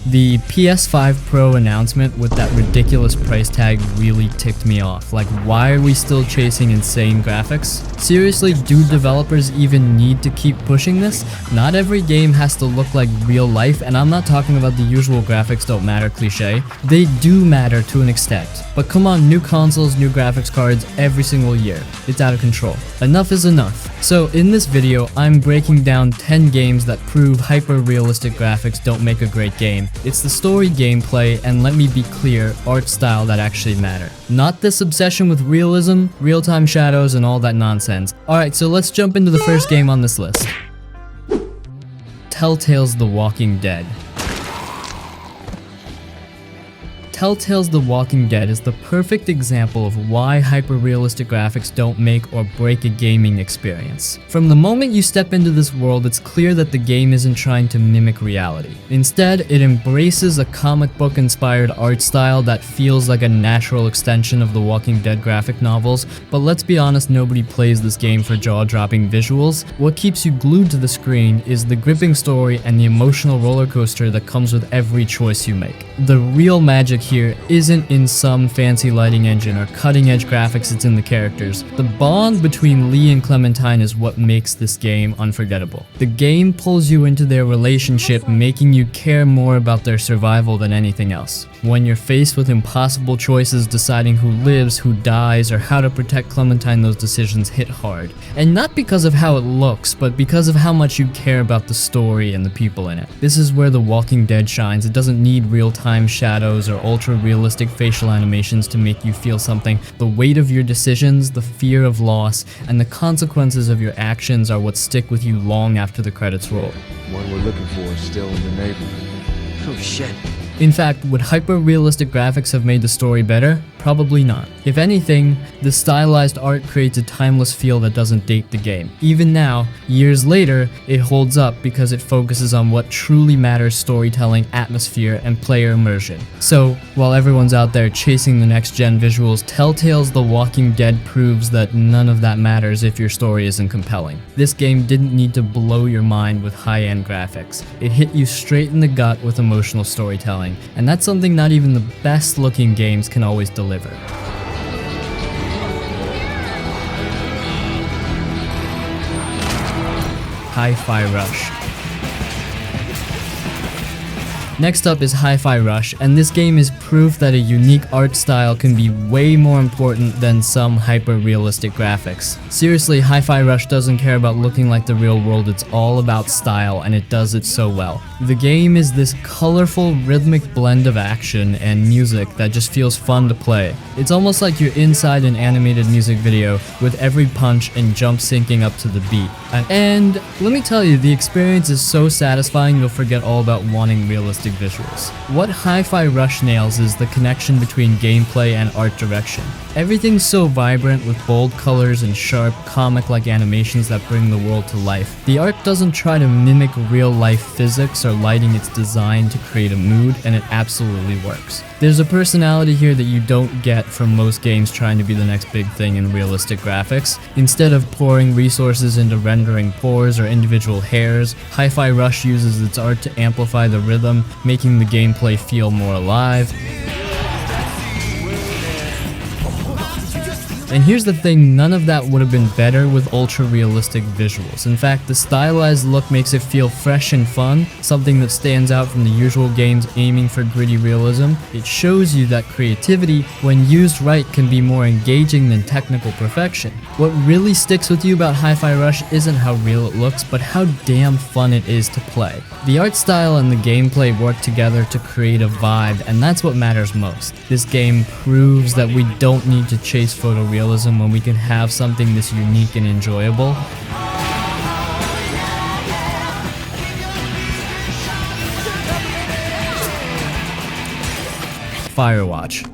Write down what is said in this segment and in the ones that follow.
The PS5 Pro announcement with that ridiculous price tag really ticked me off. Like, why are we still chasing insane graphics? Seriously, do developers even need to keep pushing this? Not every game has to look like real life, and I'm not talking about the usual graphics don't matter cliche. They do matter to an extent. But come on, new consoles, new graphics cards every single year. It's out of control. Enough is enough. So in this video, I'm breaking down 10 games that prove hyper-realistic graphics don't make a great game. It's the story, gameplay, and let me be clear, art style that actually matter. Not this obsession with realism, real-time shadows, and all that nonsense. Alright, so let's jump into the first game on this list. Telltale's The Walking Dead. Telltale's The Walking Dead is the perfect example of why hyper-realistic graphics don't make or break a gaming experience. From the moment you step into this world, it's clear that the game isn't trying to mimic reality. Instead, it embraces a comic book-inspired art style that feels like a natural extension of the Walking Dead graphic novels, but let's be honest, nobody plays this game for jaw-dropping visuals. What keeps you glued to the screen is the gripping story and the emotional roller coaster that comes with every choice you make. The real magic here isn't in some fancy lighting engine or cutting-edge graphics, it's in the characters. The bond between Lee and Clementine is what makes this game unforgettable. The game pulls you into their relationship, making you care more about their survival than anything else. When you're faced with impossible choices, deciding who lives, who dies, or how to protect Clementine, those decisions hit hard. And not because of how it looks, but because of how much you care about the story and the people in it. This is where The Walking Dead shines. It doesn't need real-time shadows or ultra-realistic facial animations to make you feel something. The weight of your decisions, the fear of loss, and the consequences of your actions are what stick with you long after the credits roll. One we're looking for is still in the neighborhood. Oh shit. In fact, would hyper-realistic graphics have made the story better? Probably not. If anything, the stylized art creates a timeless feel that doesn't date the game. Even now, years later, it holds up because it focuses on what truly matters: storytelling, atmosphere, and player immersion. So, while everyone's out there chasing the next-gen visuals, Telltale's The Walking Dead proves that none of that matters if your story isn't compelling. This game didn't need to blow your mind with high-end graphics. It hit you straight in the gut with emotional storytelling, and that's something not even the best-looking games can always deliver. Hifi Rush. Next up is Hifi Rush, and this game is proof that a unique art style can be way more important than some hyper-realistic graphics. Seriously, Hifi Rush doesn't care about looking like the real world, it's all about style, and it does it so well. The game is this colorful, rhythmic blend of action and music that just feels fun to play. It's almost like you're inside an animated music video with every punch and jump syncing up to the beat. And let me tell you, the experience is so satisfying you'll forget all about wanting realistic visuals. What Hifi Rush nails is the connection between gameplay and art direction. Everything's so vibrant with bold colors and sharp, comic-like animations that bring the world to life. The art doesn't try to mimic real-life physics or lighting, it's designed to create a mood, and it absolutely works. There's a personality here that you don't get from most games trying to be the next big thing in realistic graphics. Instead of pouring resources into rendering pores or individual hairs, Hifi Rush uses its art to amplify the rhythm, making the gameplay feel more alive. And here's the thing, none of that would have been better with ultra-realistic visuals. In fact, the stylized look makes it feel fresh and fun, something that stands out from the usual games aiming for gritty realism. It shows you that creativity, when used right, can be more engaging than technical perfection. What really sticks with you about Hifi Rush isn't how real it looks, but how damn fun it is to play. The art style and the gameplay work together to create a vibe, and that's what matters most. This game proves that we don't need to chase photorealism when we can have something this unique and enjoyable. Firewatch.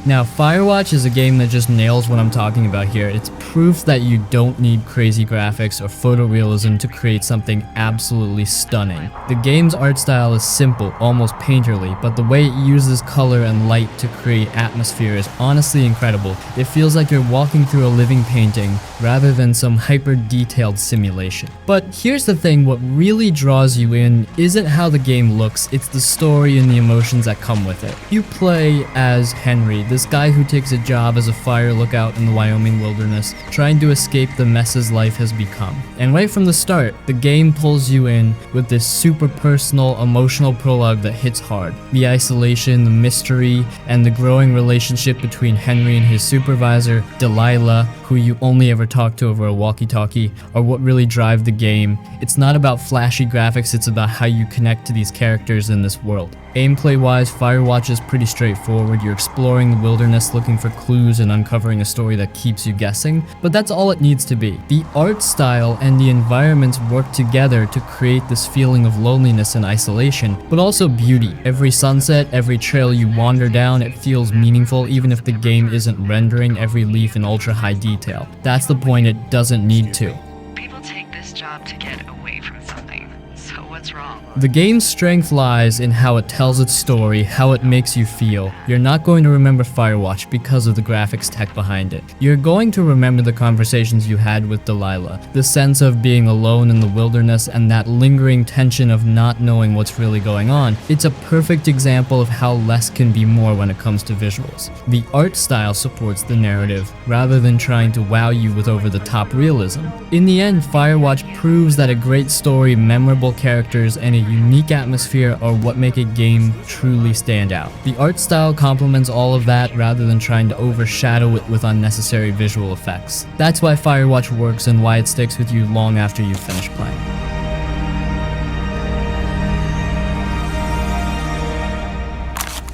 Now, Firewatch is a game that just nails what I'm talking about here. It's proof that you don't need crazy graphics or photorealism to create something absolutely stunning. The game's art style is simple, almost painterly, but the way it uses color and light to create atmosphere is honestly incredible. It feels like you're walking through a living painting rather than some hyper-detailed simulation. But here's the thing, what really draws you in isn't how the game looks, it's the story and the emotions that come with it. You play as Henry, this guy who takes a job as a fire lookout in the Wyoming wilderness, trying to escape the messes life has become. And right from the start, the game pulls you in with this super personal, emotional prologue that hits hard. The isolation, the mystery, and the growing relationship between Henry and his supervisor, Delilah, who you only ever talk to over a walkie-talkie, are what really drive the game. It's not about flashy graphics, it's about how you connect to these characters in this world. Gameplay-wise, Firewatch is pretty straightforward. You're exploring the wilderness looking for clues and uncovering a story that keeps you guessing, but that's all it needs to be. The art style and the environments work together to create this feeling of loneliness and isolation, but also beauty. Every sunset, every trail you wander down, it feels meaningful even if the game isn't rendering every leaf in ultra-high detail. That's the point, it doesn't need to. People take this job to get away from something, so what's wrong? The game's strength lies in how it tells its story, how it makes you feel. You're not going to remember Firewatch because of the graphics tech behind it. You're going to remember the conversations you had with Delilah, the sense of being alone in the wilderness and that lingering tension of not knowing what's really going on. It's a perfect example of how less can be more when it comes to visuals. The art style supports the narrative, rather than trying to wow you with over-the-top realism. In the end, Firewatch proves that a great story, memorable characters, and a unique atmosphere are what make a game truly stand out. The art style complements all of that rather than trying to overshadow it with unnecessary visual effects. That's why Firewatch works and why it sticks with you long after you've finished playing.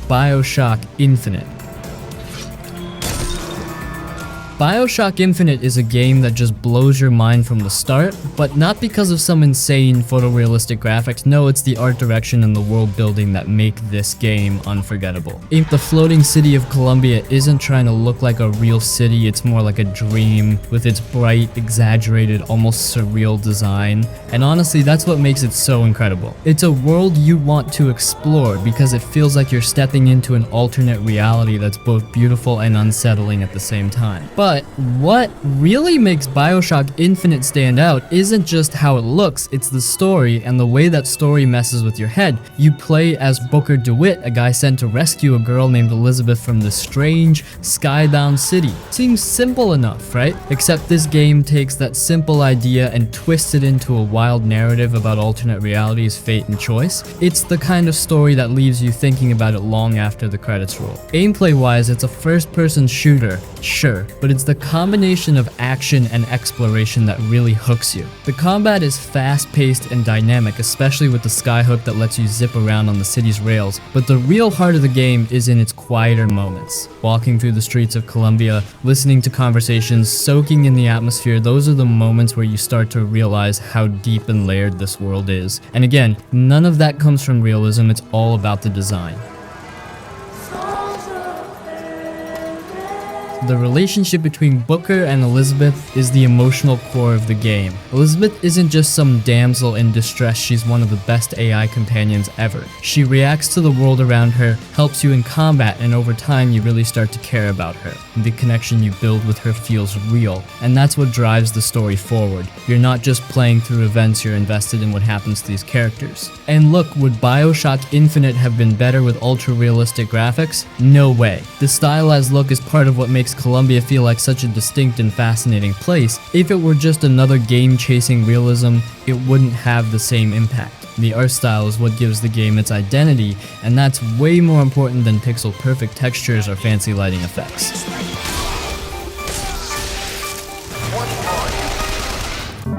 Bioshock Infinite. Bioshock Infinite is a game that just blows your mind from the start, but not because of some insane photorealistic graphics. No, it's the art direction and the world building that make this game unforgettable. The floating city of Columbia isn't trying to look like a real city, it's more like a dream with its bright, exaggerated, almost surreal design. And honestly, that's what makes it so incredible. It's a world you want to explore because it feels like you're stepping into an alternate reality that's both beautiful and unsettling at the same time. But what really makes Bioshock Infinite stand out isn't just how it looks, it's the story and the way that story messes with your head. You play as Booker DeWitt, a guy sent to rescue a girl named Elizabeth from this strange, skybound city. Seems simple enough, right? Except this game takes that simple idea and twists it into a wild narrative about alternate realities, fate, and choice. It's the kind of story that leaves you thinking about it long after the credits roll. Gameplay-wise, it's a first-person shooter, sure, but it's the combination of action and exploration that really hooks you. The combat is fast-paced and dynamic, especially with the skyhook that lets you zip around on the city's rails, but the real heart of the game is in its quieter moments. Walking through the streets of Columbia, listening to conversations, soaking in the atmosphere, those are the moments where you start to realize how deep and layered this world is. And again, none of that comes from realism, it's all about the design. The relationship between Booker and Elizabeth is the emotional core of the game. Elizabeth isn't just some damsel in distress, she's one of the best AI companions ever. She reacts to the world around her, helps you in combat, and over time you really start to care about her. The connection you build with her feels real, and that's what drives the story forward. You're not just playing through events, you're invested in what happens to these characters. And look, would Bioshock Infinite have been better with ultra-realistic graphics? No way. The stylized look is part of what makes Columbia feel like such a distinct and fascinating place. If it were just another game chasing realism, it wouldn't have the same impact. The art style is what gives the game its identity, and that's way more important than pixel-perfect textures or fancy lighting effects.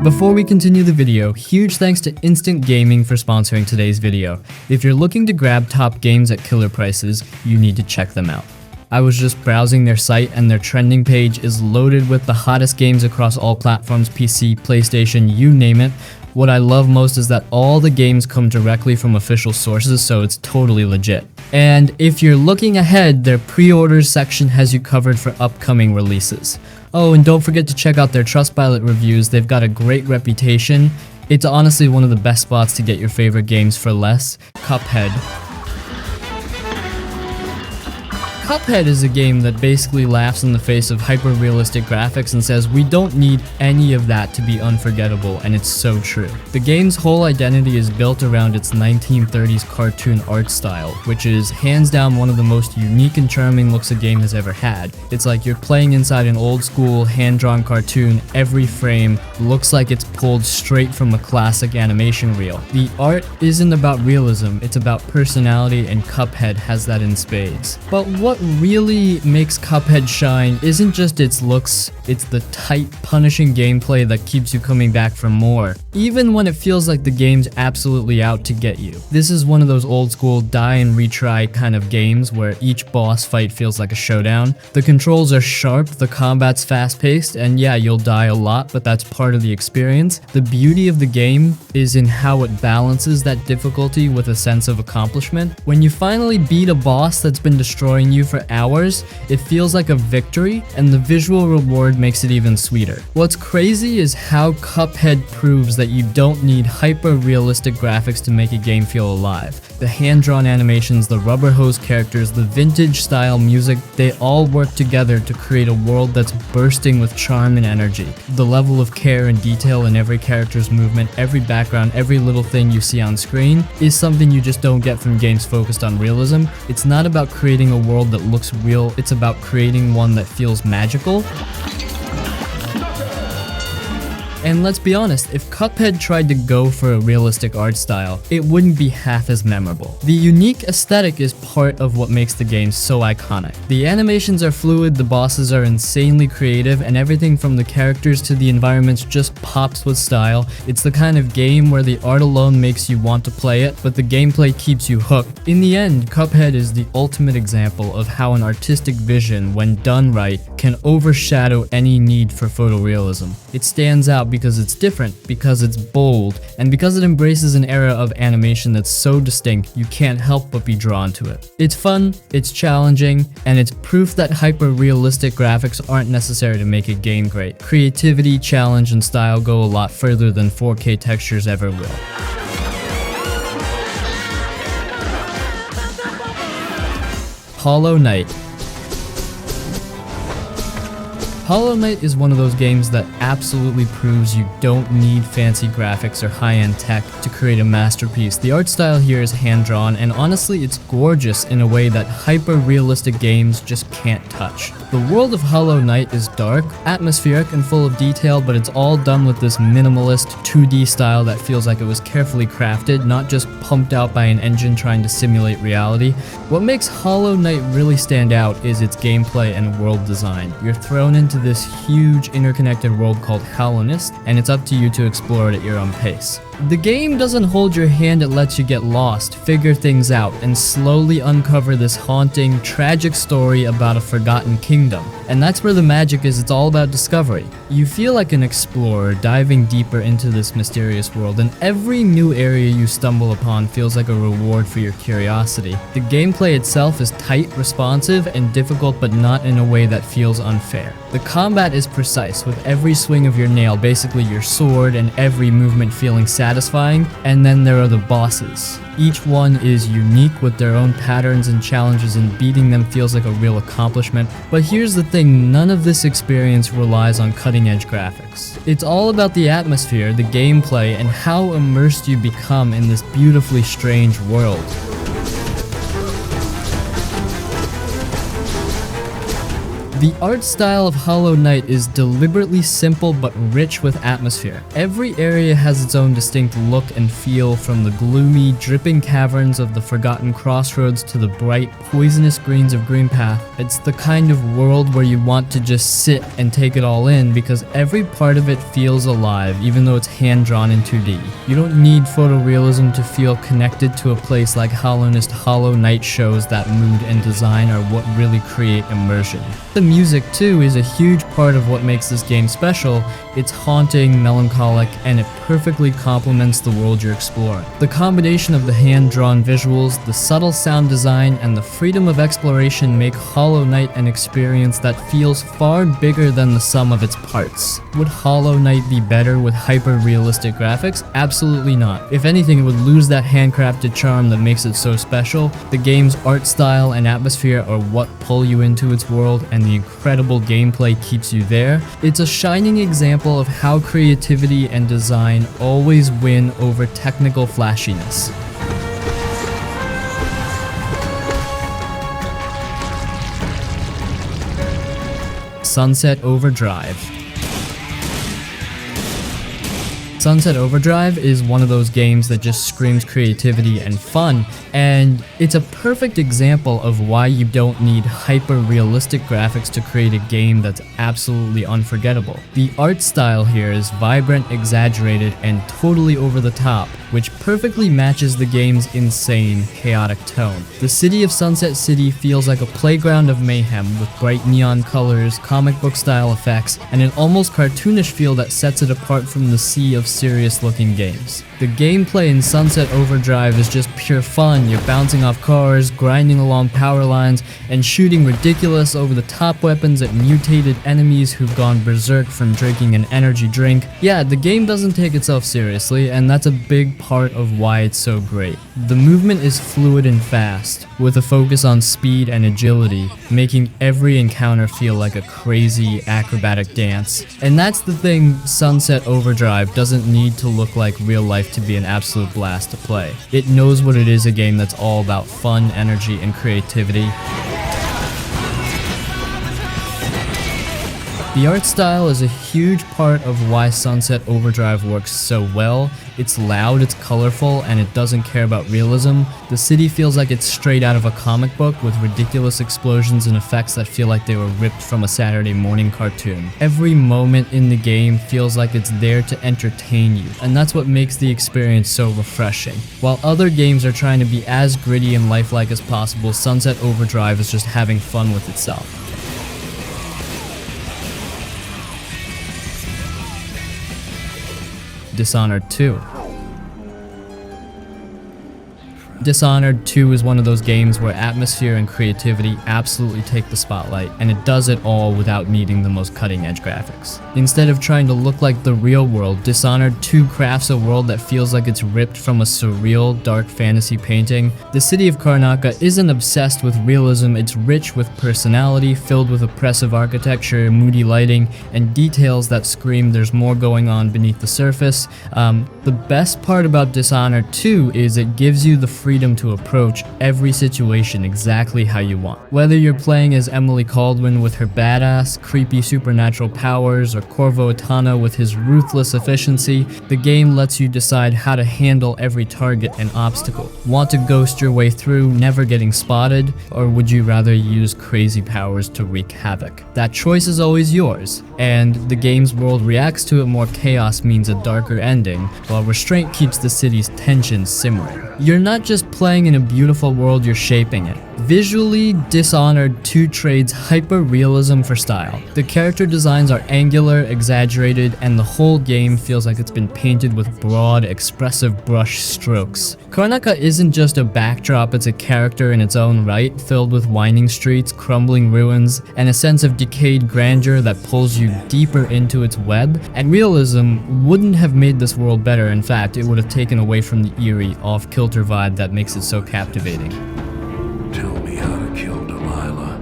Before we continue the video, huge thanks to Instant Gaming for sponsoring today's video. If you're looking to grab top games at killer prices, you need to check them out. I was just browsing their site and their trending page is loaded with the hottest games across all platforms, PC, PlayStation, you name it. What I love most is that all the games come directly from official sources, so it's totally legit. And if you're looking ahead, their pre-orders section has you covered for upcoming releases. Oh, and don't forget to check out their Trustpilot reviews. They've got a great reputation. It's honestly one of the best spots to get your favorite games for less. Cuphead. Cuphead is a game that basically laughs in the face of hyper-realistic graphics and says we don't need any of that to be unforgettable, and it's so true. The game's whole identity is built around its 1930s cartoon art style, which is hands down one of the most unique and charming looks a game has ever had. It's like you're playing inside an old-school, hand-drawn cartoon. Every frame looks like it's pulled straight from a classic animation reel. The art isn't about realism, it's about personality, and Cuphead has that in spades. But what really makes Cuphead shine isn't just its looks, it's the tight, punishing gameplay that keeps you coming back for more, even when it feels like the game's absolutely out to get you. This is one of those old school die and retry kind of games where each boss fight feels like a showdown. The controls are sharp, the combat's fast paced, and yeah, you'll die a lot, but that's part of the experience. The beauty of the game is in how it balances that difficulty with a sense of accomplishment. When you finally beat a boss that's been destroying you for hours, it feels like a victory, and the visual reward makes it even sweeter. What's crazy is how Cuphead proves that you don't need hyper-realistic graphics to make a game feel alive. The hand-drawn animations, the rubber hose characters, the vintage-style music, they all work together to create a world that's bursting with charm and energy. The level of care and detail in every character's movement, every background, every little thing you see on screen is something you just don't get from games focused on realism. It's not about creating a world that looks real, it's about creating one that feels magical. And let's be honest, if Cuphead tried to go for a realistic art style, it wouldn't be half as memorable. The unique aesthetic is part of what makes the game so iconic. The animations are fluid, the bosses are insanely creative, and everything from the characters to the environments just pops with style. It's the kind of game where the art alone makes you want to play it, but the gameplay keeps you hooked. In the end, Cuphead is the ultimate example of how an artistic vision, when done right, can overshadow any need for photorealism. It stands out because it's different, because it's bold, and because it embraces an era of animation that's so distinct you can't help but be drawn to it. It's fun, it's challenging, and it's proof that hyper-realistic graphics aren't necessary to make a game great. Creativity, challenge, and style go a lot further than 4K textures ever will. Hollow Knight. Hollow Knight is one of those games that absolutely proves you don't need fancy graphics or high-end tech to create a masterpiece. The art style here is hand-drawn, and honestly it's gorgeous in a way that hyper-realistic games just can't touch. The world of Hollow Knight is dark, atmospheric, and full of detail, but it's all done with this minimalist 2D style that feels like it was carefully crafted, not just pumped out by an engine trying to simulate reality. What makes Hollow Knight really stand out is its gameplay and world design. You're thrown into this huge interconnected world called Hallownest, and it's up to you to explore it at your own pace. The game doesn't hold your hand, it lets you get lost, figure things out, and slowly uncover this haunting, tragic story about a forgotten kingdom. And that's where the magic is, it's all about discovery. You feel like an explorer diving deeper into this mysterious world, and every new area you stumble upon feels like a reward for your curiosity. The gameplay itself is tight, responsive, and difficult, but not in a way that feels unfair. The combat is precise, with every swing of your nail, basically your sword, and every movement feeling satisfying. And then there are the bosses. Each one is unique with their own patterns and challenges, and beating them feels like a real accomplishment. But here's the thing, none of this experience relies on cutting-edge graphics. It's all about the atmosphere, the gameplay, and how immersed you become in this beautifully strange world. The art style of Hollow Knight is deliberately simple but rich with atmosphere. Every area has its own distinct look and feel, from the gloomy, dripping caverns of the Forgotten Crossroads to the bright, poisonous greens of Greenpath. It's the kind of world where you want to just sit and take it all in, because every part of it feels alive, even though it's hand-drawn in 2D. You don't need photorealism to feel connected to a place like Hallownest. Hollow Knight shows that mood and design are what really create immersion. The music too is a huge part of what makes this game special. It's haunting, melancholic, and it perfectly complements the world you're exploring. The combination of the hand-drawn visuals, the subtle sound design, and the freedom of exploration make Hollow Knight an experience that feels far bigger than the sum of its parts. Would Hollow Knight be better with hyper-realistic graphics? Absolutely not. If anything, it would lose that handcrafted charm that makes it so special. The game's art style and atmosphere are what pull you into its world, and the incredible gameplay keeps you there. It's a shining example of how creativity and design always win over technical flashiness. Sunset Overdrive. Sunset Overdrive is one of those games that just screams creativity and fun, and it's a perfect example of why you don't need hyper-realistic graphics to create a game that's absolutely unforgettable. The art style here is vibrant, exaggerated, and totally over the top, which perfectly matches the game's insane, chaotic tone. The city of Sunset City feels like a playground of mayhem with bright neon colors, comic book style effects, and an almost cartoonish feel that sets it apart from the sea of serious-looking games. The gameplay in Sunset Overdrive is just pure fun. You're bouncing off cars, grinding along power lines, and shooting ridiculous over-the-top weapons at mutated enemies who've gone berserk from drinking an energy drink. Yeah, the game doesn't take itself seriously, and that's a big part of why it's so great. The movement is fluid and fast, with a focus on speed and agility, making every encounter feel like a crazy acrobatic dance. And that's the thing, Sunset Overdrive doesn't need to look like real life to be an absolute blast to play. It knows what it is, a game that's all about fun, energy, and creativity. The art style is a huge part of why Sunset Overdrive works so well. It's loud, it's colorful, and it doesn't care about realism. The city feels like it's straight out of a comic book with ridiculous explosions and effects that feel like they were ripped from a Saturday morning cartoon. Every moment in the game feels like it's there to entertain you, and that's what makes the experience so refreshing. While other games are trying to be as gritty and lifelike as possible, Sunset Overdrive is just having fun with itself. Dishonored 2. Dishonored 2 is one of those games where atmosphere and creativity absolutely take the spotlight, and it does it all without needing the most cutting-edge graphics. Instead of trying to look like the real world, Dishonored 2 crafts a world that feels like it's ripped from a surreal, dark fantasy painting. The city of Karnaca isn't obsessed with realism, it's rich with personality, filled with oppressive architecture, moody lighting, and details that scream there's more going on beneath the surface. The best part about Dishonored 2 is it gives you the freedom to approach every situation exactly how you want. Whether you're playing as Emily Caldwin with her badass, creepy supernatural powers, or Corvo Attana with his ruthless efficiency, the game lets you decide how to handle every target and obstacle. Want to ghost your way through, never getting spotted, or would you rather use crazy powers to wreak havoc? That choice is always yours, and the game's world reacts to it. More chaos means a darker ending, while restraint keeps the city's tension simmering. You're not just playing in a beautiful world, you're shaping it. Visually, Dishonored 2 trades hyper-realism for style. The character designs are angular, exaggerated, and the whole game feels like it's been painted with broad, expressive brush strokes. Karnaca isn't just a backdrop, it's a character in its own right, filled with winding streets, crumbling ruins, and a sense of decayed grandeur that pulls you deeper into its web. And realism wouldn't have made this world better. In fact, it would have taken away from the eerie, off-kilter vibe that makes it so captivating. Tell me how to kill Delilah.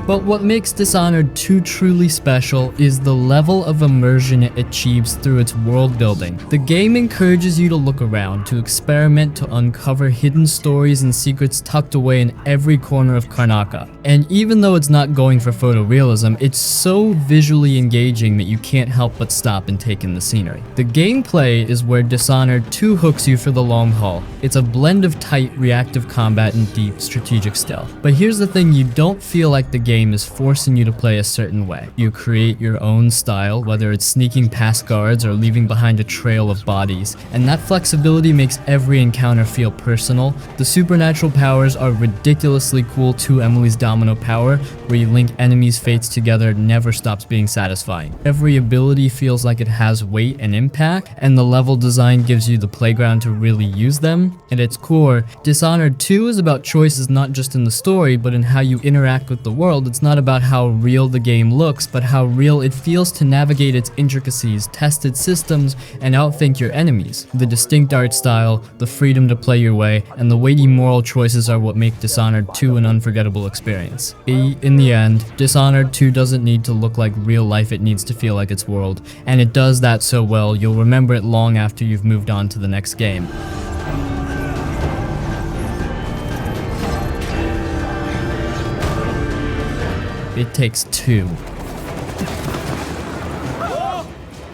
But what makes Dishonored 2 truly special is the level of immersion it achieves through its world building. The game encourages you to look around, to experiment, to uncover hidden stories and secrets tucked away in every corner of Karnaca. And even though it's not going for photorealism, it's so visually engaging that you can't help but stop and take in the scenery. The gameplay is where Dishonored 2 hooks you for the long haul. It's a blend of tight, reactive combat and deep, strategic stealth. But here's the thing, you don't feel like the game is forcing you to play a certain way. You create your own style, whether it's sneaking past guards or leaving behind a trail of bodies, and that flexibility makes every encounter feel personal. The supernatural powers are ridiculously cool, to Emily's domino power, where you link enemies' fates together never stops being satisfying. Every ability feels like it has weight and impact, and the level design gives you the playground to really use them. At its core, Dishonored 2 is about choices not just in the story, but in how you interact with the world. It's not about how real the game looks, but how real it feels to navigate its intricacies, test its systems, and outthink your enemies. The distinct art style, the freedom to play your way, and the weighty moral choices are what make Dishonored 2 an unforgettable experience. In the end, Dishonored 2 doesn't need to look like real life, it needs to feel like its world, and it does that so well you'll remember it long after you've moved on to the next game. It Takes Two.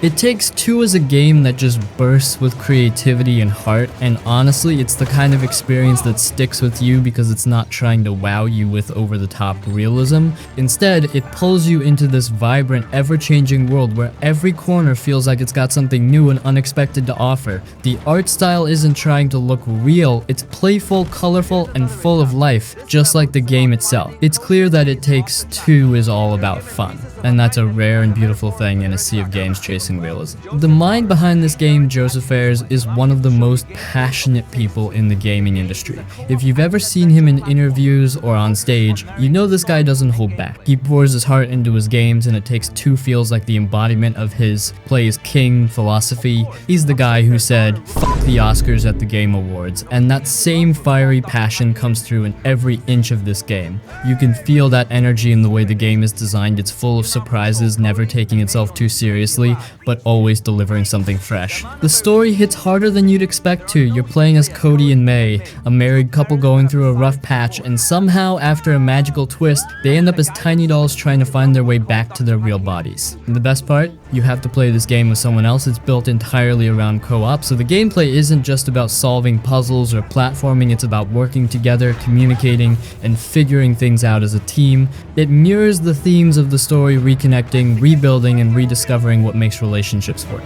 It Takes Two is a game that just bursts with creativity and heart, and honestly, it's the kind of experience that sticks with you because it's not trying to wow you with over-the-top realism. Instead, it pulls you into this vibrant, ever-changing world where every corner feels like it's got something new and unexpected to offer. The art style isn't trying to look real, it's playful, colorful, and full of life, just like the game itself. It's clear that It Takes Two is all about fun, and that's a rare and beautiful thing in a sea of games chasing realism. The mind behind this game, Joseph Fares, is one of the most passionate people in the gaming industry. If you've ever seen him in interviews or on stage, you know this guy doesn't hold back. He pours his heart into his games, and It Takes Two feels like the embodiment of his play is king philosophy. He's the guy who said, "Fuck the Oscars" at the Game Awards, and that same fiery passion comes through in every inch of this game. You can feel that energy in the way the game is designed. It's full of surprises, never taking itself too seriously, but always delivering something fresh. The story hits harder than you'd expect to. You're playing as Cody and May, a married couple going through a rough patch, and somehow, after a magical twist, they end up as tiny dolls trying to find their way back to their real bodies. And the best part? You have to play this game with someone else. It's built entirely around co-op, so the gameplay isn't just about solving puzzles or platforming, it's about working together, communicating, and figuring things out as a team. It mirrors the themes of the story, reconnecting, rebuilding, and rediscovering what makes relationships work.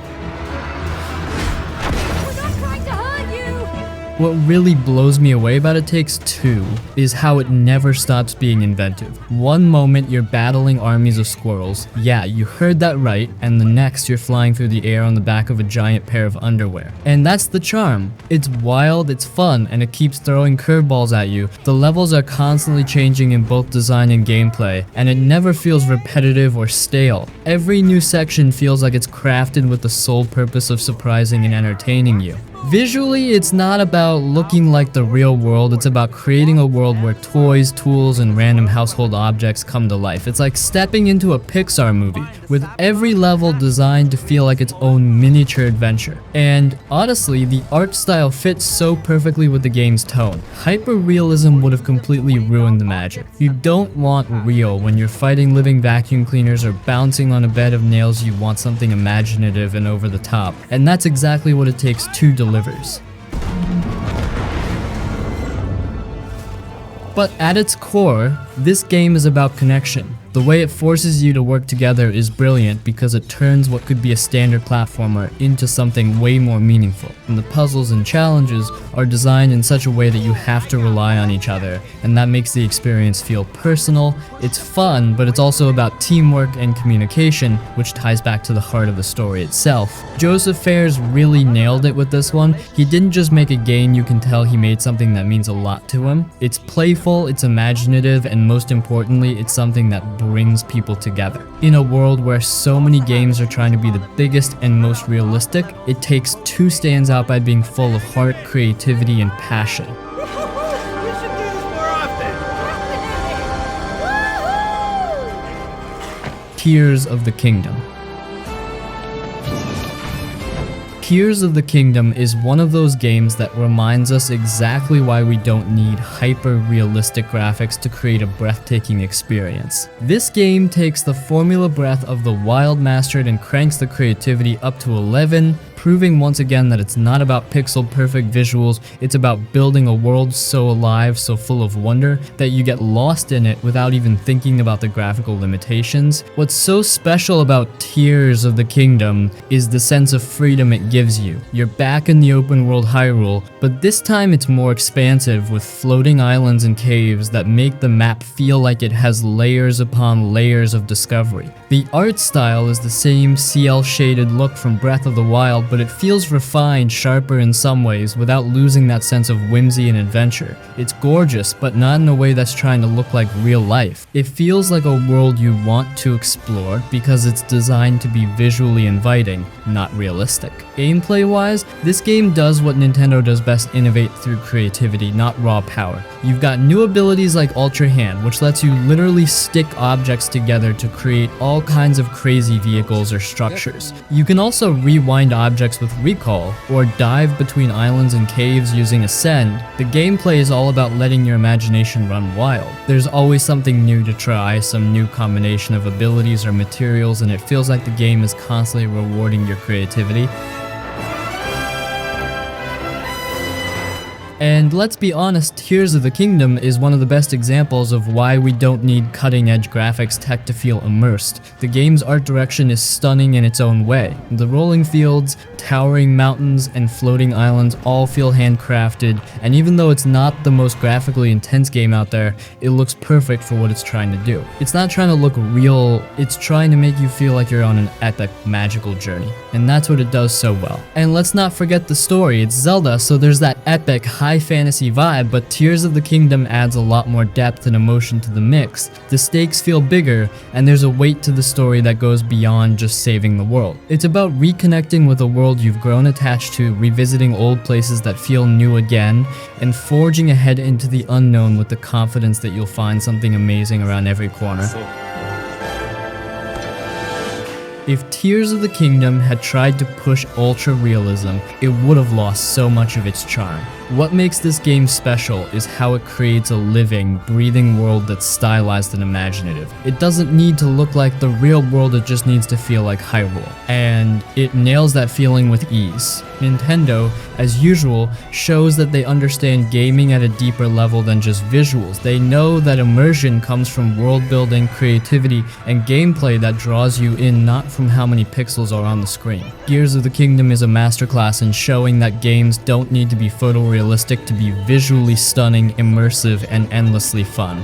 What really blows me away about It Takes Two is how it never stops being inventive. One moment you're battling armies of squirrels, yeah, you heard that right, and the next you're flying through the air on the back of a giant pair of underwear. And that's the charm. It's wild, it's fun, and it keeps throwing curveballs at you. The levels are constantly changing in both design and gameplay, and it never feels repetitive or stale. Every new section feels like it's crafted with the sole purpose of surprising and entertaining you. Visually, it's not about looking like the real world, it's about creating a world where toys, tools, and random household objects come to life. It's like stepping into a Pixar movie, with every level designed to feel like its own miniature adventure. And honestly, the art style fits so perfectly with the game's tone. Hyper-realism would have completely ruined the magic. You don't want real when you're fighting living vacuum cleaners or bouncing on a bed of nails. You want something imaginative and over the top. And that's exactly what It Takes Two delivers. But at its core, this game is about connection. The way it forces you to work together is brilliant because it turns what could be a standard platformer into something way more meaningful. And the puzzles and challenges are designed in such a way that you have to rely on each other, and that makes the experience feel personal. It's fun, but it's also about teamwork and communication, which ties back to the heart of the story itself. Joseph Fares really nailed it with this one. He didn't just make a game, you can tell he made something that means a lot to him. It's playful, it's imaginative, and most importantly, it's something that brings people together. In a world where so many games are trying to be the biggest and most realistic, It Takes Two stands out by being full of heart, creativity, and passion. Tears of the Kingdom. Tears of the Kingdom is one of those games that reminds us exactly why we don't need hyper-realistic graphics to create a breathtaking experience. This game takes the formula breath of the Wild Mastered and cranks the creativity up to 11, proving once again that it's not about pixel perfect visuals, it's about building a world so alive, so full of wonder, that you get lost in it without even thinking about the graphical limitations. What's so special about Tears of the Kingdom is the sense of freedom it gives you. You're back in the open world Hyrule, but this time it's more expansive with floating islands and caves that make the map feel like it has layers upon layers of discovery. The art style is the same CL shaded look from Breath of the Wild, but it feels refined, sharper in some ways without losing that sense of whimsy and adventure. It's gorgeous, but not in a way that's trying to look like real life. It feels like a world you want to explore because it's designed to be visually inviting, not realistic. Gameplay wise, this game does what Nintendo does best: innovate through creativity, not raw power. You've got new abilities like Ultra Hand, which lets you literally stick objects together to create all kinds of crazy vehicles or structures. You can also rewind objects with Recall, or dive between islands and caves using Ascend. The gameplay is all about letting your imagination run wild. There's always something new to try, some new combination of abilities or materials, and it feels like the game is constantly rewarding your creativity. And let's be honest, Tears of the Kingdom is one of the best examples of why we don't need cutting-edge graphics tech to feel immersed. The game's art direction is stunning in its own way. The rolling fields, towering mountains, and floating islands all feel handcrafted, and even though it's not the most graphically intense game out there, it looks perfect for what it's trying to do. It's not trying to look real, it's trying to make you feel like you're on an epic, magical journey. And that's what it does so well. And let's not forget the story. It's Zelda, so there's that epic, high fantasy vibe, but Tears of the Kingdom adds a lot more depth and emotion to the mix. The stakes feel bigger, and there's a weight to the story that goes beyond just saving the world. It's about reconnecting with a world you've grown attached to, revisiting old places that feel new again, and forging ahead into the unknown with the confidence that you'll find something amazing around every corner. If Tears of the Kingdom had tried to push ultra realism, it would have lost so much of its charm. What makes this game special is how it creates a living, breathing world that's stylized and imaginative. It doesn't need to look like the real world, it just needs to feel like Hyrule. And it nails that feeling with ease. Nintendo, as usual, shows that they understand gaming at a deeper level than just visuals. They know that immersion comes from world building, creativity, and gameplay that draws you in, not from how many pixels are on the screen. Tears of the Kingdom is a masterclass in showing that games don't need to be photorealistic to be visually stunning, immersive, and endlessly fun.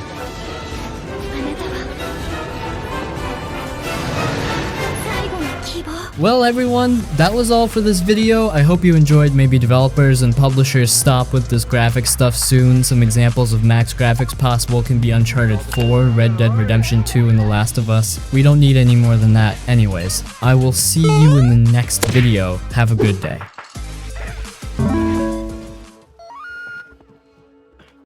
Well everyone, that was all for this video. I hope you enjoyed. Maybe developers and publishers stop with this graphic stuff soon. Some examples of max graphics possible can be Uncharted 4, Red Dead Redemption 2, and The Last of Us. We don't need any more than that anyways. I will see you in the next video. Have a good day.